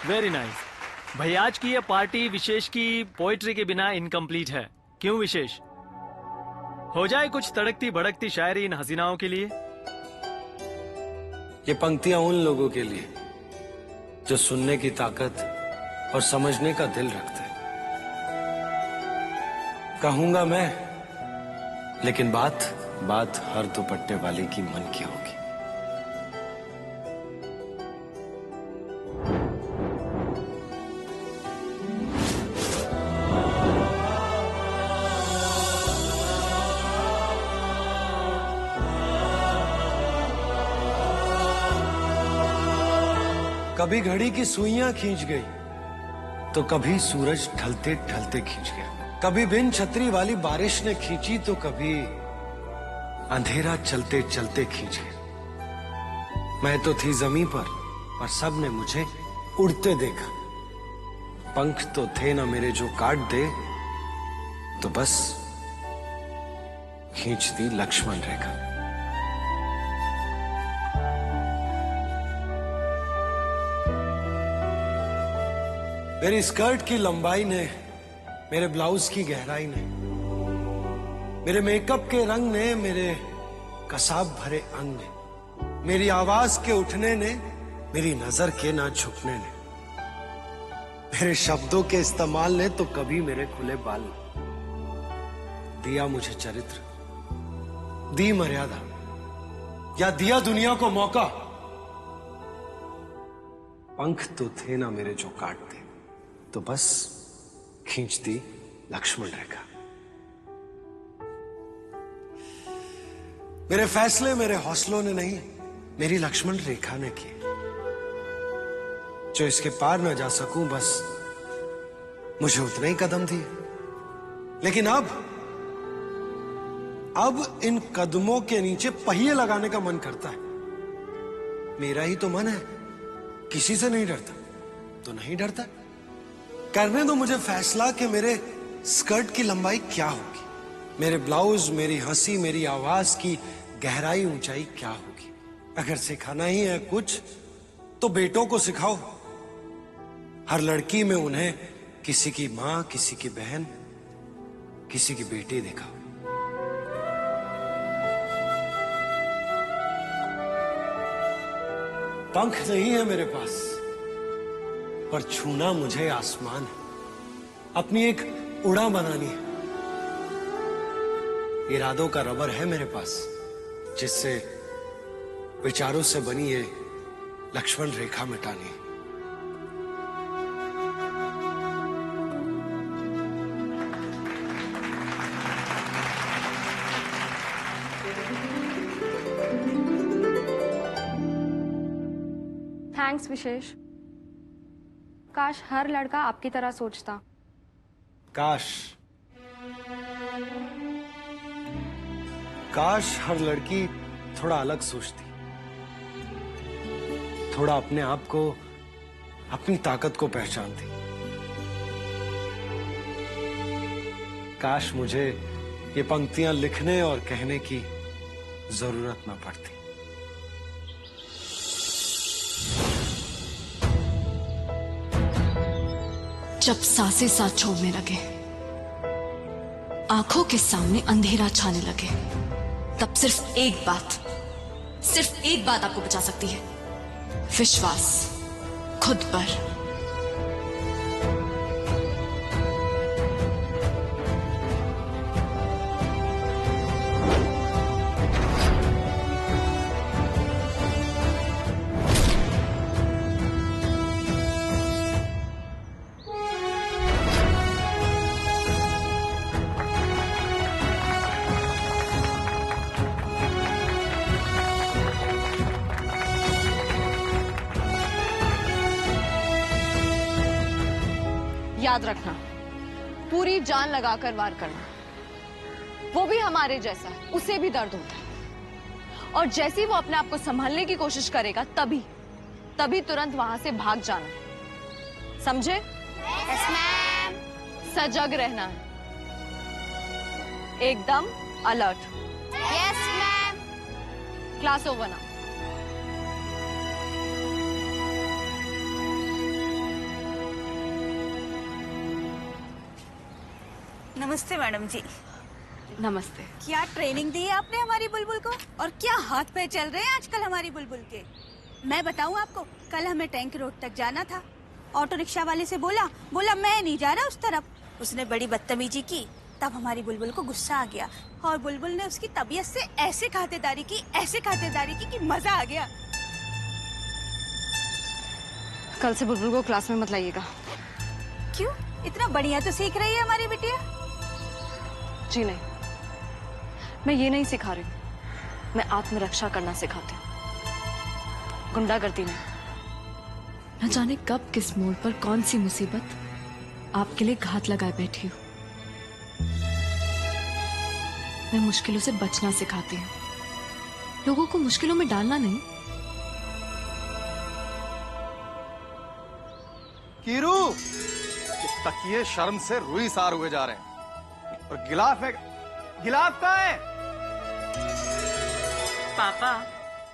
Very nice. भाई आज की ये पार्टी विशेष की पोइट्री के बिना इनकम्प्लीट है। क्यों विशेष? हो जाए कुछ तड़कती भड़कती शायरी इन हसीनाओं के लिए। ये पंक्तियां उन लोगों के लिए जो सुनने की ताकत और समझने का दिल रखते हैं। कहूंगा मैं, लेकिन बात हर दुपट्टे वाले की मन की होगी। कभी घड़ी की सुइयां खींच गई तो कभी सूरज ढलते ढलते खींच गया। कभी बिन छतरी वाली बारिश ने खींची तो कभी अंधेरा चलते चलते खींच गया। मैं तो थी जमीन पर सब ने मुझे उड़ते देखा। पंख तो थे ना मेरे जो काट दे, तो बस खींच दी लक्ष्मण रेखा। मेरी स्कर्ट की लंबाई ने, मेरे ब्लाउज की गहराई ने, मेरे मेकअप के रंग ने, मेरे कसाब भरे अंग ने, मेरी आवाज के उठने ने, मेरी नजर के ना झुकने ने, मेरे शब्दों के इस्तेमाल ने तो कभी मेरे खुले बाल ने दिया मुझे चरित्र, दी मर्यादा या दिया दुनिया को मौका। पंख तो थे ना मेरे जो काटते, तो बस खींच दी लक्ष्मण रेखा। मेरे फैसले मेरे हौसलों ने नहीं, मेरी लक्ष्मण रेखा ने किए। जो इसके पार न जा सकूं, बस मुझे उतने ही कदम दिए। लेकिन अब इन कदमों के नीचे पहिए लगाने का मन करता है। मेरा ही तो मन है, किसी से नहीं डरता तो नहीं डरता। करने दो मुझे फैसला कि मेरे स्कर्ट की लंबाई क्या होगी, मेरे ब्लाउज, मेरी हंसी, मेरी आवाज की गहराई ऊंचाई क्या होगी। अगर सिखाना ही है कुछ तो बेटों को सिखाओ। हर लड़की में उन्हें किसी की मां, किसी की बहन, किसी की बेटी दिखाओ। पंख नहीं है मेरे पास, पर छूना मुझे आसमान है। अपनी एक उड़ान बनानी है। इरादों का रबर है मेरे पास, जिससे विचारों से बनी ये लक्ष्मण रेखा मिटानी है। थैंक्स विशेष। काश हर लड़का आपकी तरह सोचता। काश हर लड़की थोड़ा अलग सोचती, थोड़ा अपने आप को, अपनी ताकत को पहचानती। काश मुझे ये पंक्तियां लिखने और कहने की जरूरत न पड़ती। जब सांसें साथ छोड़ने लगे, आंखों के सामने अंधेरा छाने लगे, तब सिर्फ एक बात आपको बचा सकती है। विश्वास खुद पर। याद रखना, पूरी जान लगाकर वार करना। वो भी हमारे जैसा, उसे भी दर्द होता है। और जैसे ही वो अपने आप को संभालने की कोशिश करेगा, तभी तुरंत वहां से भाग जाना। समझे? Yes ma'am. सजग रहना है, एकदम alert. Yes ma'am. Class over ना। नमस्ते मैडम जी। नमस्ते। क्या ट्रेनिंग दी है आपने हमारी बुलबुल को, और क्या हाथ पे चल रहे हैं आजकल हमारी बुलबुल के। मैं बताऊं आपको, कल हमें टैंक रोड तक जाना था। ऑटो रिक्शा वाले से बोला मैं नहीं जा रहा उस तरफ। उसने बड़ी बदतमीजी की, तब हमारी बुलबुल को गुस्सा आ गया और बुलबुल ने उसकी तबीयत से ऐसे खातिरदारी की कि मजा आ गया। कल से बुलबुल को क्लास में मत लाइएगा। क्यों? इतना बढ़िया तो सीख रही है हमारी बिटिया। जी नहीं, मैं ये नहीं सिखा रही हूँ, मैं आत्मरक्षा करना सिखाती हूँ, गुंडागर्दी नहीं। न जाने कब किस मोड़ पर कौन सी मुसीबत आपके लिए घात लगाए बैठी हूँ। मैं मुश्किलों से बचना सिखाती हूँ, लोगों को मुश्किलों में डालना नहीं। कीरू, ये तकिए शर्म से रुई सार हुए जा रहे हैं। और गिलाफ है, गिलाफ कहाँ है? पापा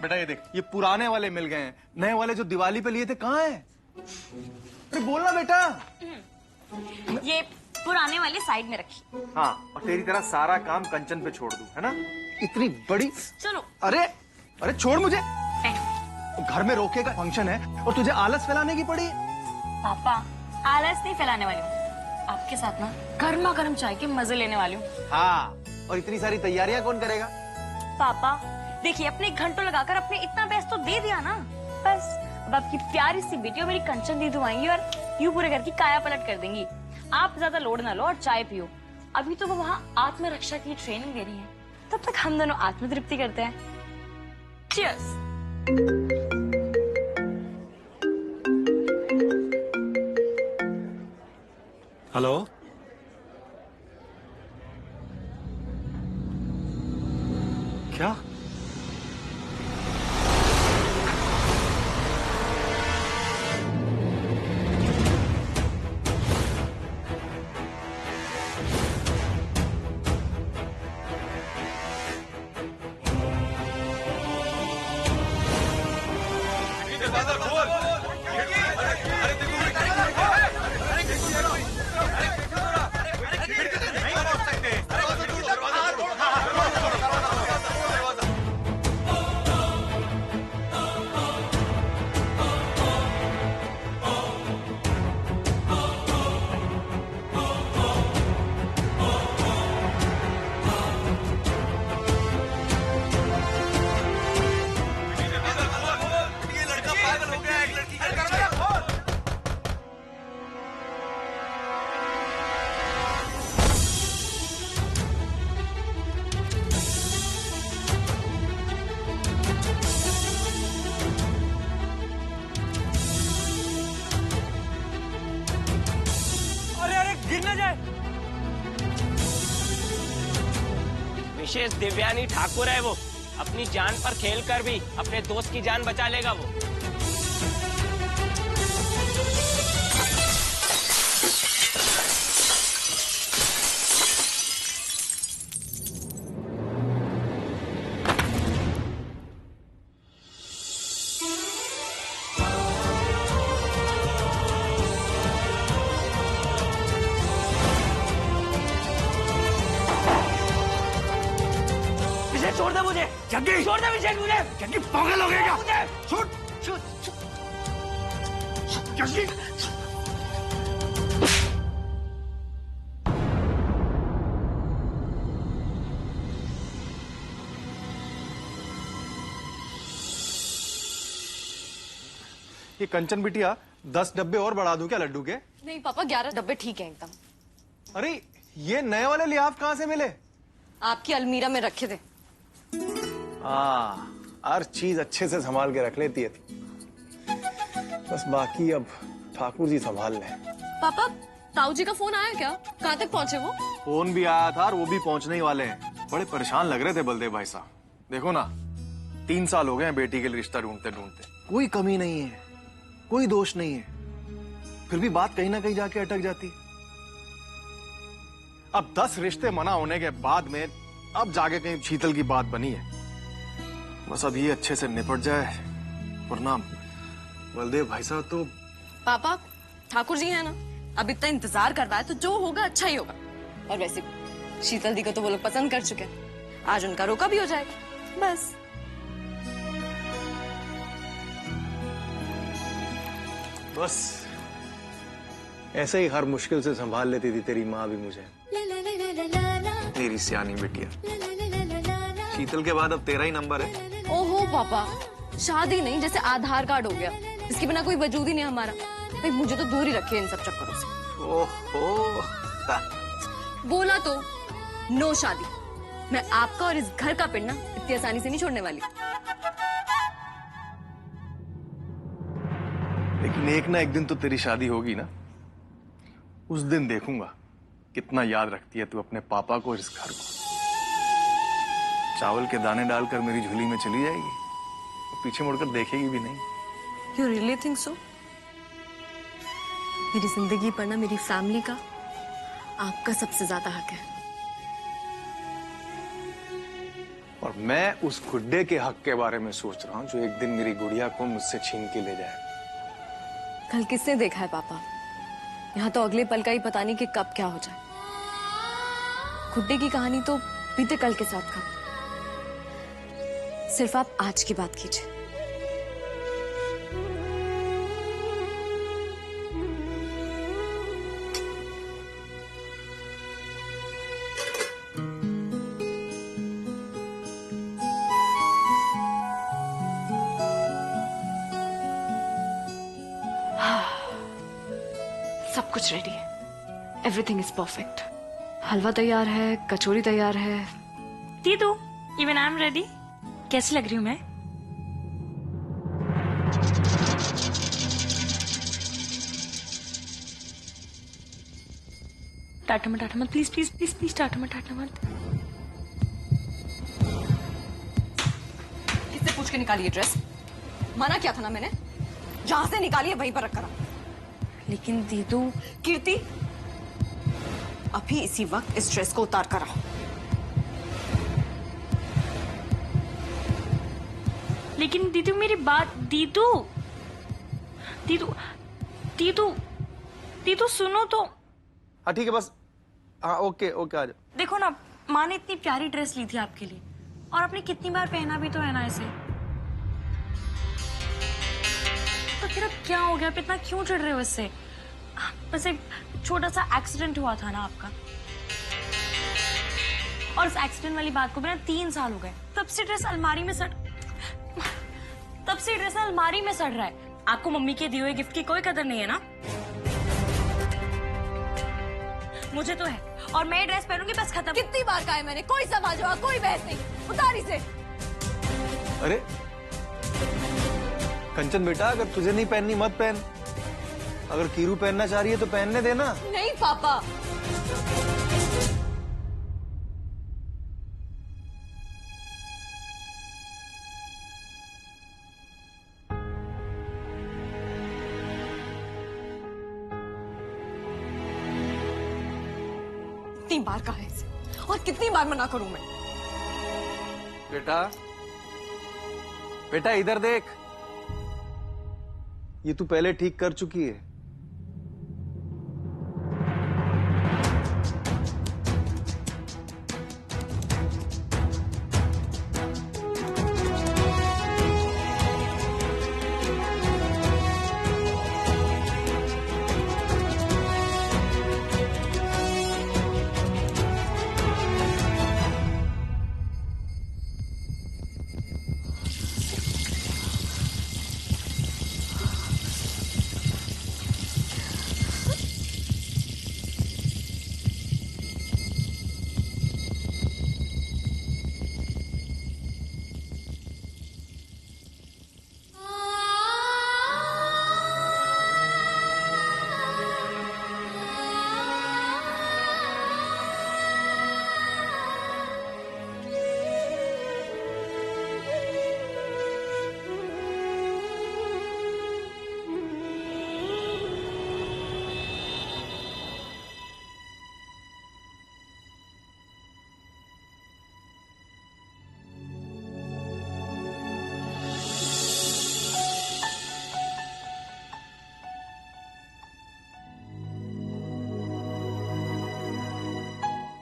बेटा ये देख, ये पुराने वाले मिल गए हैं, नए वाले जो दिवाली पे लिए थे कहाँ हैं? अरे बोलना बेटा। ये पुराने वाले साइड में रखी। हाँ, और तेरी तरह सारा काम कंचन पे छोड़ दूं, है ना? इतनी बड़ी। सुनो। अरे अरे छोड़ मुझे। बैठो। घर में रोके का फंक्शन है और तुझे आलस फैलाने की पड़ी। पापा आलस नहीं फैलाने वाली हूँ, आपके साथ ना गर्मा गर्म चाय के मजे लेने वाली हूँ। हाँ, और इतनी सारी तैयारियां कौन करेगा? पापा देखिए, अपने घंटों लगाकर अपने इतना बेस्ट तो दे दिया ना, बस अब आपकी प्यारी सी बेटी और मेरी कंचन दीदी आएंगी और यूं पूरे घर की काया पलट कर देंगी। आप ज्यादा लोड ना लो और चाय पियो। अभी तो वो वहाँ आत्मरक्षा की ट्रेनिंग दे रही है, तब तक हम दोनों आत्मतृप्ति करते हैं। Cheers! हेलो, क्या? विशेष दिव्यानी ठाकुर है वो, अपनी जान पर खेलकर भी अपने दोस्त की जान बचा लेगा वो। छोड़ दे मुझे, जग्गी छोड़ दे विशेष मुझे। जग्गी पागल हो गया क्या? मुझे छोड़ छोड़ जग्गी। ये कंचन बिटिया 10 डब्बे और बढ़ा दूं क्या लड्डू के? नहीं पापा, 11 डब्बे ठीक है एकदम। अरे ये नए वाले लिहाफ कहाँ से मिले? आपकी अलमीरा में रखे थे। हर चीज अच्छे से संभाल के रख लेती है, बस बाकी अब ठाकुर जी संभाल ले। पापा, ताऊ जी का फोन आया क्या? कहाँ तक पहुँचे वो? फोन भी आया था और वो भी पहुंचने ही वाले हैं। बड़े परेशान लग रहे थे बलदेव भाई साहब। देखो ना, 3 साल हो गए हैं बेटी के लिए रिश्ता ढूंढते ढूंढते, कोई कमी नहीं है, कोई दोष नहीं है, फिर भी बात कहीं ना कहीं जाके अटक जाती। अब 10 रिश्ते मना होने के बाद में अब जाके कहीं शीतल की बात बनी है। बस अब ये अच्छे से निपट जाए, वरना बलदेव भाई साहब तो। पापा, ठाकुर जी है ना, अब इतना इंतजार कर रहा है तो जो होगा अच्छा ही होगा। और वैसे शीतल दी को तो वो लोग पसंद कर चुके हैं, आज उनका रोका भी हो जाएगा बस। बस ऐसे ही हर मुश्किल से संभाल लेती थी तेरी माँ भी मुझे, तेरी सियानी बिटिया। शीतल के बाद अब तेरा ही नंबर है। ओहो पापा, शादी नहीं जैसे आधार कार्ड हो गया, इसके बिना कोई वजूद ही नहीं हमारा। भाई मुझे तो दूर ही रखे इन सब चक्करों से। ओहो बोला तो नो शादी। मैं आपका और इस घर का पिंड ना इतनी आसानी से नहीं छोड़ने वाली। लेकिन एक ना एक दिन तो तेरी शादी होगी ना, उस दिन देखूंगा कितना याद रखती है तू अपने पापा को और इस घर को। चावल के दाने डालकर मेरी झोली में चली जाएगी और पीछे मुड़कर देखेगी भी नहीं। You really think so? मेरी जिंदगी पर ना मेरी फैमिली का आपका सबसे ज्यादा हक है। और मैं उस गुड्डे के हक के बारे में सोच रहा हूँ जो एक दिन मेरी गुड़िया को मुझसे छीन के ले जाए। कल किसने देखा है पापा? यहाँ तो अगले पल का ही पता नहीं कि कब क्या हो जाए। गुड्डे की कहानी तो बीते कल के साथ खत्म। सिर्फ आप आज की बात कीजिए। सब कुछ रेडी है, एवरीथिंग इज परफेक्ट। हलवा तैयार है, कचौरी तैयार है। दीदू, इवन आई एम रेडी। कैसी लग रही हूँ मैं? टाटा मत, please please please please, Tata मत। किससे पूछ के निकाली ये ड्रेस? मना किया था ना मैंने, जहां से निकाली है वहीं पर रख कर आओ। लेकिन दीदू, कीर्ति, अभी इसी वक्त इस ड्रेस को उतार कर आओ। लेकिन दीदू मेरी बात, दीदू सुनो तो। हाँ ठीक है बस, हाँ ओके आ जाओ। देखो ना, माँ ने इतनी प्यारी ड्रेस ली थी आपके लिए और आपने कितनी बार पहना भी तो है ना इसे। तो फिर अब क्या हो गया? आप इतना क्यों चिढ़ रहे हो इससे? बस एक छोटा सा एक्सीडेंट हुआ था ना आपका, और उस एक्सीडेंट वाली बात को बिना 3 साल हो गए। तब से ड्रेस अलमारी में सड़ रहा है। आपको मम्मी के दिए हुए गिफ्ट की कोई कदर नहीं है ना? मुझे तो है, और मैं ड्रेस पहनूंगी बस, खत्म। कितनी बार कहा है मैंने, कोई सवाल जवाब, कोई बहस नहीं, उतारी से। अरे कंचन बेटा, अगर तुझे नहीं पहननी मत पहन, अगर कीरू पहनना चाह रही है तो पहनने देना। नहीं पापा, कितनी बार कहा है इसे, और कितनी बार मना करूं मैं? बेटा इधर देख, ये तू पहले ठीक कर चुकी है।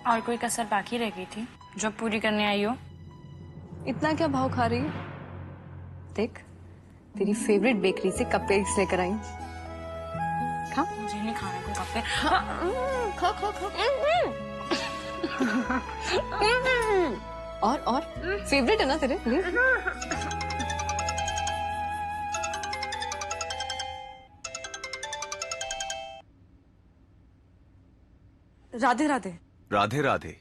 और कोई कसर बाकी रह गई थी जो पूरी करने आई हो? इतना क्या भाव खा रही है? देख, तेरी फेवरेट बेकरी से कपकेक्स लेकर आई। खा। मुझे नहीं खाने को कपकेक। खा खा खा। और फेवरेट है ना तेरे? ले। राधे राधे। राधे राधे।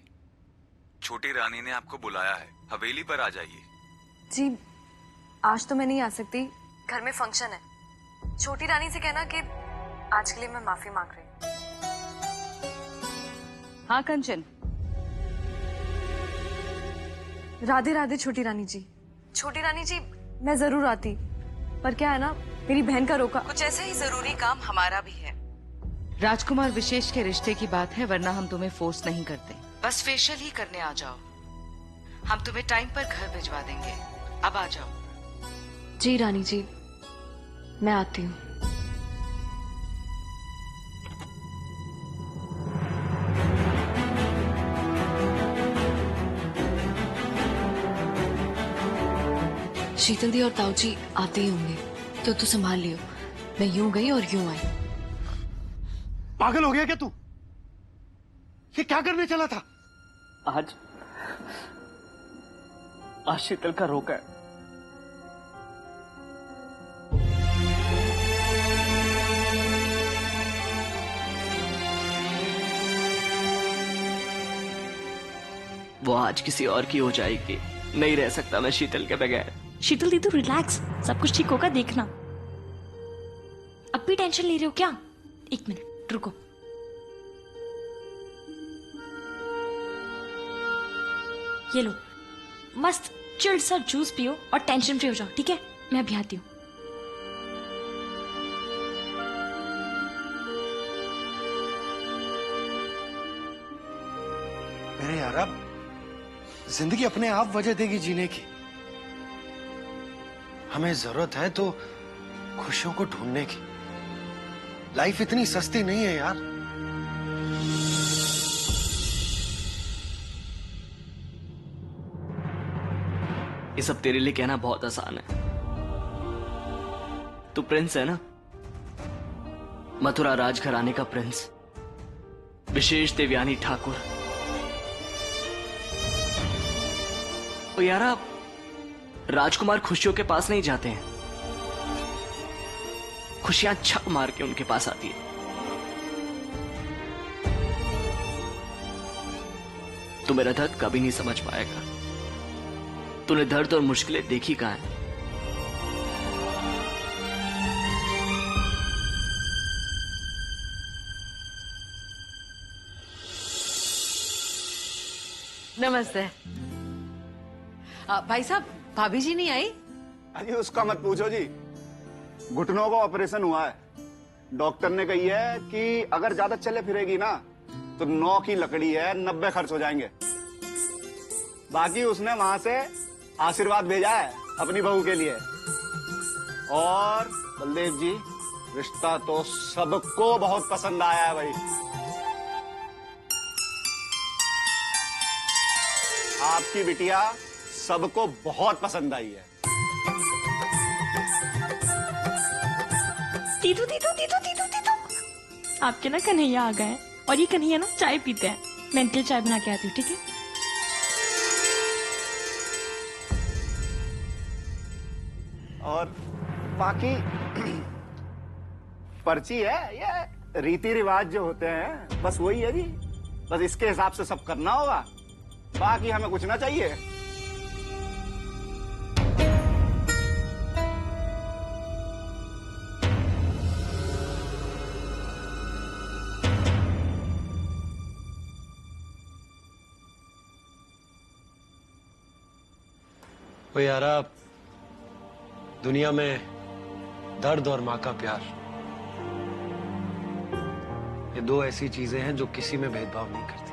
छोटी रानी ने आपको बुलाया है, हवेली पर आ जाइए। जी, आज तो मैं नहीं आ सकती, घर में फंक्शन है। छोटी रानी से कहना कि आज के लिए मैं माफी मांग रही हूँ। हाँ कंचन। राधे राधे छोटी रानी जी। छोटी रानी जी, मैं जरूर आती, पर क्या है ना, मेरी बहन का रोका। कुछ ऐसे ही जरूरी काम हमारा भी है। राजकुमार विशेष के रिश्ते की बात है, वरना हम तुम्हें फोर्स नहीं करते। बस फेशियल ही करने आ जाओ, हम तुम्हें टाइम पर घर भिजवा देंगे। अब आ जाओ। जी रानी जी, मैं आती हूँ। शीतल दी और ताऊ जी आते ही होंगे, तो तू संभाल लियो। मैं यूं गई और यूं आई। पागल हो गया क्या तू? ये क्या करने चला था? आज शीतल का रोका है। वो आज किसी और की हो जाएगी। नहीं रह सकता मैं शीतल के बगैर। शीतल दीदी रिलैक्स, सब कुछ ठीक होगा, देखना। अब भी टेंशन ले रहे हो क्या? एक मिनट रुको। ये लो, मस्त चिल्ड सा जूस पियो और टेंशन फ्री हो जाओ, ठीक है? मैं अभी आती हूँ। मेरे यार, अब जिंदगी अपने आप वजह देगी जीने की। हमें जरूरत है तो खुशियों को ढूंढने की। लाइफ इतनी सस्ती नहीं है यार। ये सब तेरे लिए कहना बहुत आसान है। तू प्रिंस है ना, मथुरा राजघराने का प्रिंस, विशेष देवयानी ठाकुर। ओ यारा, राजकुमार खुशियों के पास नहीं जाते हैं, खुशियां छक मार के उनके पास आती है। तू मेरा दर्द कभी नहीं समझ पाएगा। तूने दर्द और मुश्किलें देखी कहां है? नमस्ते। भाई साहब, भाभी जी नहीं आई? अजी उसका मत पूछो जी, घुटनों का ऑपरेशन हुआ है। डॉक्टर ने कही है कि अगर ज्यादा चले फिरेगी ना तो 9 की लकड़ी है, 90 खर्च हो जाएंगे। बाकी उसने वहां से आशीर्वाद भेजा है अपनी बहू के लिए। और बलदेव जी, रिश्ता तो सबको बहुत पसंद आया है भाई। आपकी बिटिया सबको बहुत पसंद आई है। दीदू दीदू दीदू दीदू दीदू, आपके ना कन्हैया आ गए, और ये कन्हैया ना चाय पीते हैं। मैं इनके लिए चाय बना के आती हूँ, ठीक है? और बाकी पर्ची है, ये रीति रिवाज जो होते हैं बस वही है जी। बस इसके हिसाब से सब करना होगा, बाकी हमें कुछ ना चाहिए। ओ यारा, दुनिया में दर्द और माँ का प्यार, ये दो ऐसी चीजें हैं जो किसी में भेदभाव नहीं करती।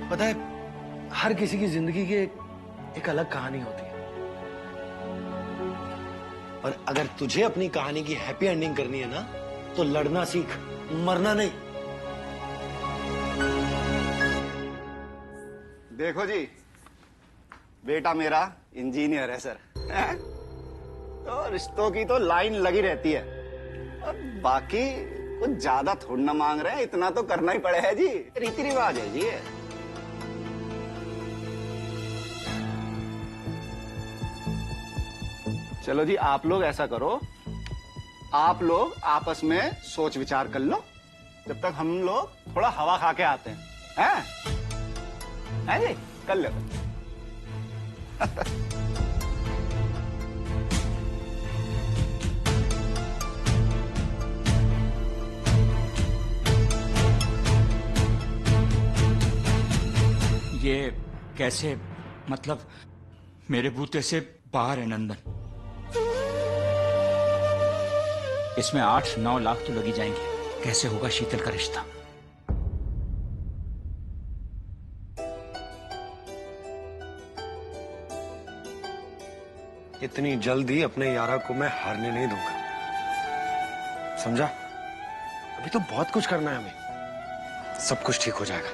पता है, हर किसी की जिंदगी की एक अलग कहानी होती है, और अगर तुझे अपनी कहानी की हैप्पी एंडिंग करनी है ना, तो लड़ना सीख, मरना नहीं। देखो जी, बेटा मेरा इंजीनियर है सर, हैं? तो रिश्तों की तो लाइन लगी रहती है, और बाकी कुछ ज्यादा थोड़ा ना मांग रहे हैं, इतना तो करना ही पड़ेगा जी, रीति रिवाज है जी। चलो जी, आप लोग ऐसा करो, आप लोग आपस में सोच विचार कर लो, जब तक हम लोग थोड़ा हवा खा के आते हैं, हैं जी? कर लो। ये कैसे, मतलब मेरे बूते से बाहर है नंदन। इसमें 8-9 लाख तो लगी जाएंगे। कैसे होगा शीतल का रिश्ता? इतनी जल्दी अपने यारा को मैं हारने नहीं दूंगा, समझा? अभी तो बहुत कुछ करना है हमें, सब कुछ ठीक हो जाएगा।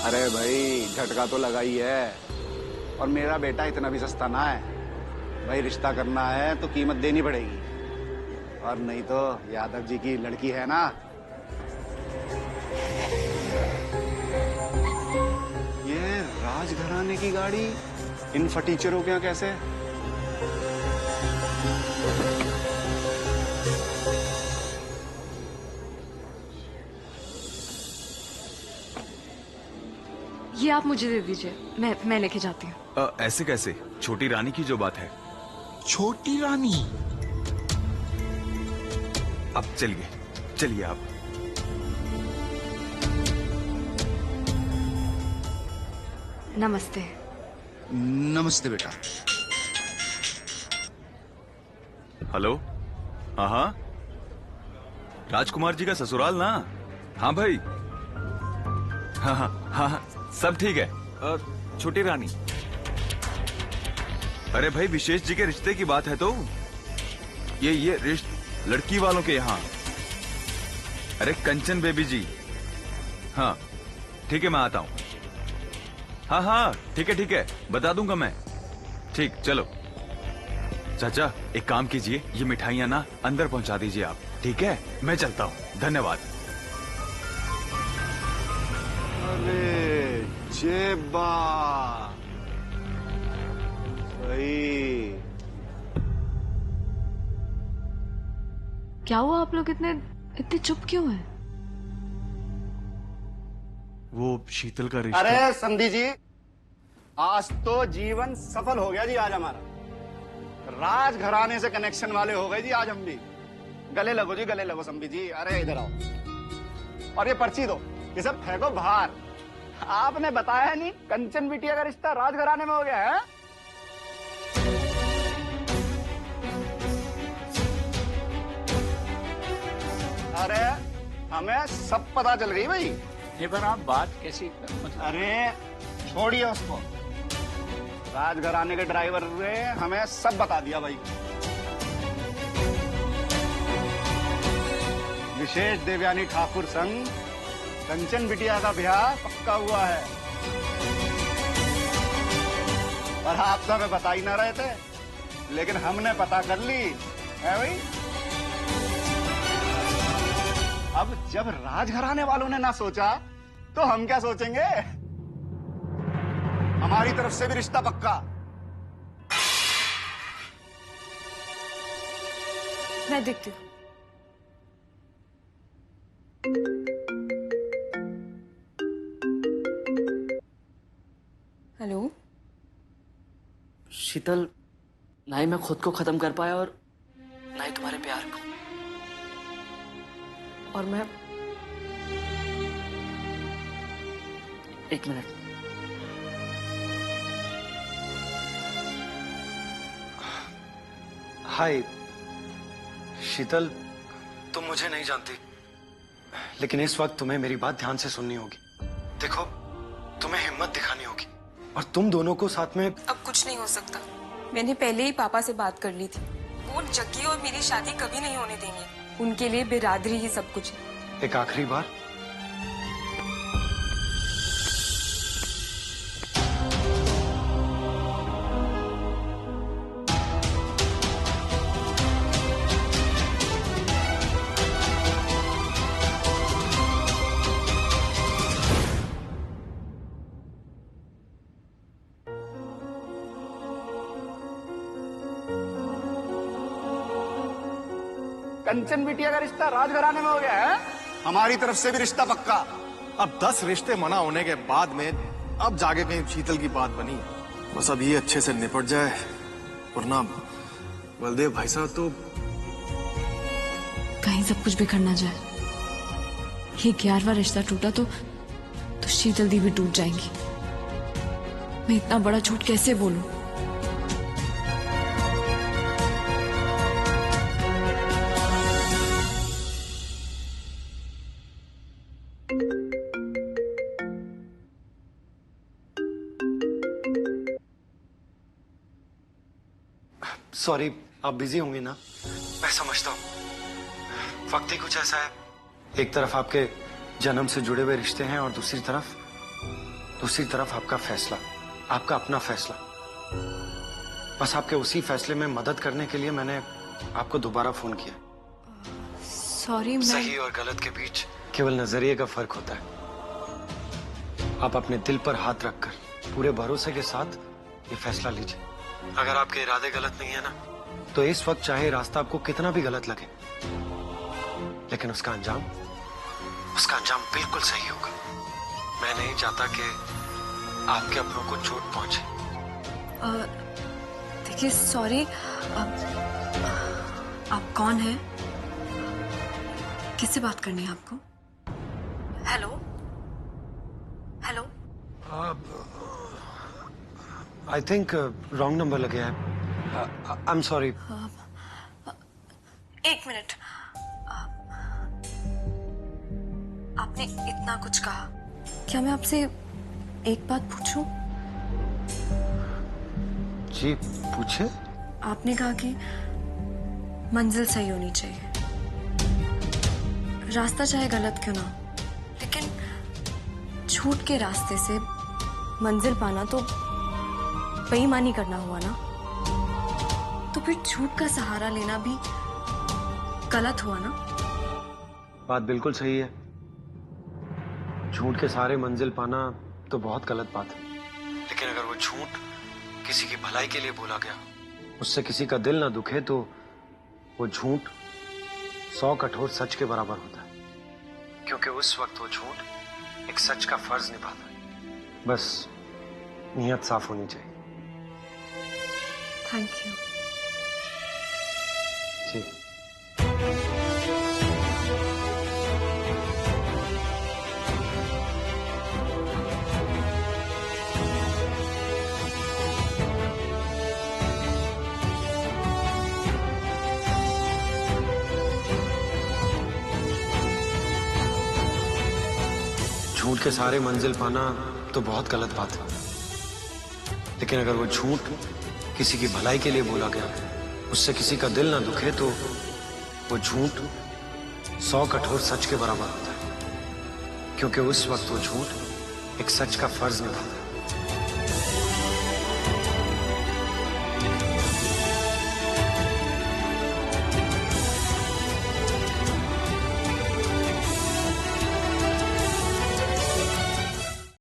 अरे भाई, झटका तो लगा ही है, और मेरा बेटा इतना भी सस्ता ना है भाई। रिश्ता करना है तो कीमत देनी पड़ेगी, और नहीं तो यादव जी की लड़की है ना। ये राजघराने की गाड़ी इन फटीचरों के यहाँ कैसे? ये आप मुझे दे दीजिए, मैं लेके जाती हूँ। ऐसे कैसे? छोटी रानी की जो बात है। छोटी रानी? अब चलिए, चलिए आप। नमस्ते। नमस्ते बेटा। हेलो। हाँ हाँ, राजकुमार जी का ससुराल ना? हाँ भाई, हाँ हाँ हाँ हाँ, सब ठीक है। छोटी रानी, अरे भाई विशेष जी के रिश्ते की बात है तो ये रिश्ते लड़की वालों के यहाँ। अरे कंचन बेबी जी, हाँ ठीक है, मैं आता हूँ। हाँ हाँ ठीक है, बता दूंगा मैं। ठीक, चलो। चाचा एक काम कीजिए, ये मिठाइयाँ ना अंदर पहुंचा दीजिए आप, ठीक है? मैं चलता हूँ, धन्यवाद। अरे जेबा भाई, क्या हुआ, आप लोग इतने चुप क्यों हैं? वो शीतल का रिश्ता। अरे संधि जी, आज तो जीवन सफल हो गया जी। आज हमारा राजघराने से कनेक्शन वाले हो गए जी। आज हम भी गले लगो जी, गले लगो संधि जी। अरे इधर आओ, और ये पर्ची दो, ये सब फेंको बाहर। आपने बताया नहीं, कंचन बिटिया का रिश्ता राजघराने में हो गया है। अरे हमें सब पता चल गई भाई। ये पर आप बात कैसी? अरे छोड़िए उसको, राजघराने के ड्राइवर ने हमें सब बता दिया भाई। विशेष देवयानी ठाकुर संग कंचन बिटिया का ब्याह पक्का हुआ है, और आप तो हमें बता ही ना रहे थे, लेकिन हमने पता कर ली है भाई। अब जब राजघराने वालों ने ना सोचा तो हम क्या सोचेंगे? हमारी तरफ से भी रिश्ता पक्का। मैं देखती हूँ। हेलो शीतल, ना ही मैं खुद को खत्म कर पाया और ना ही तुम्हारे प्यार को, और मैं एक मिनट। हाय शीतल, तुम मुझे नहीं जानती, लेकिन इस वक्त तुम्हें मेरी बात ध्यान से सुननी होगी। देखो, तुम्हें हिम्मत दिखानी होगी, और तुम दोनों को साथ में। अब कुछ नहीं हो सकता। मैंने पहले ही पापा से बात कर ली थी, वो वो जग्गी और मेरी शादी कभी नहीं होने देंगे। उनके लिए बिरादरी ही सब कुछ है। एक आखिरी बार, कंचन बिटिया का रिश्ता राजघराने में हो गया है। हमारी तरफ से भी रिश्ता पक्का। अब 10 रिश्ते मना होने के बाद में अब जाके कहीं शीतल की बात बनी। बस अब ये अच्छे से निपट जाए, वरना बलदेव भाई साहब तो कहीं सब कुछ बिखर ना जाए। ये 11वां रिश्ता टूटा तो शीतल दी भी टूट जाएंगी। मैं इतना बड़ा झूठ कैसे बोलूं? सॉरी, आप बिजी होंगे ना, मैं समझता हूँ। वक्त ही कुछ ऐसा है, एक तरफ आपके जन्म से जुड़े हुए रिश्ते हैं और दूसरी तरफ आपका फैसला, आपका अपना फैसला। बस आपके उसी फैसले में मदद करने के लिए मैंने आपको दोबारा फोन किया। सॉरी, सही और गलत के बीच केवल नजरिए का फर्क होता है। आप अपने दिल पर हाथ रखकर पूरे भरोसे के साथ ये फैसला लीजिए। अगर आपके इरादे गलत नहीं है ना, तो इस वक्त चाहे रास्ता आपको कितना भी गलत लगे, लेकिन उसका अंजाम बिल्कुल सही होगा। मैं नहीं चाहता कि आपके अपनों को चोट पहुंचे। देखिए, सॉरी, आप कौन हैं? किससे बात करनी है आपको? Hello hello. I think wrong number लगे हैं। I am sorry. एक मिनट, आपने इतना कुछ कहा, क्या मैं आपसे एक बात पूछूं? जी पूछे। आपने कहा कि मंजिल सही होनी चाहिए, रास्ता चाहे गलत क्यों ना हो, लेकिन झूठ के रास्ते से मंजिल पाना तो बेईमानी करना हुआ ना। तो फिर झूठ का सहारा लेना भी गलत हुआ ना। बात बिल्कुल सही है। झूठ के सहारे मंजिल पाना तो बहुत गलत बात है, लेकिन अगर वो झूठ किसी की भलाई के लिए बोला गया, उससे किसी का दिल ना दुखे, तो वो झूठ 100 कठोर सच के बराबर होता है, क्योंकि उस वक्त वो झूठ एक सच का फर्ज निभाता है। बस नीयत साफ होनी चाहिए। Thank you. जी। झूठ के सहारे मंजिल पाना तो बहुत गलत बात है, लेकिन अगर वो झूठ किसी की भलाई के लिए बोला गया, उससे किसी का दिल ना दुखे, तो वो झूठ 100 कठोर सच के बराबर होता है, क्योंकि उस वक्त वो झूठ एक सच का फर्ज निभाता है।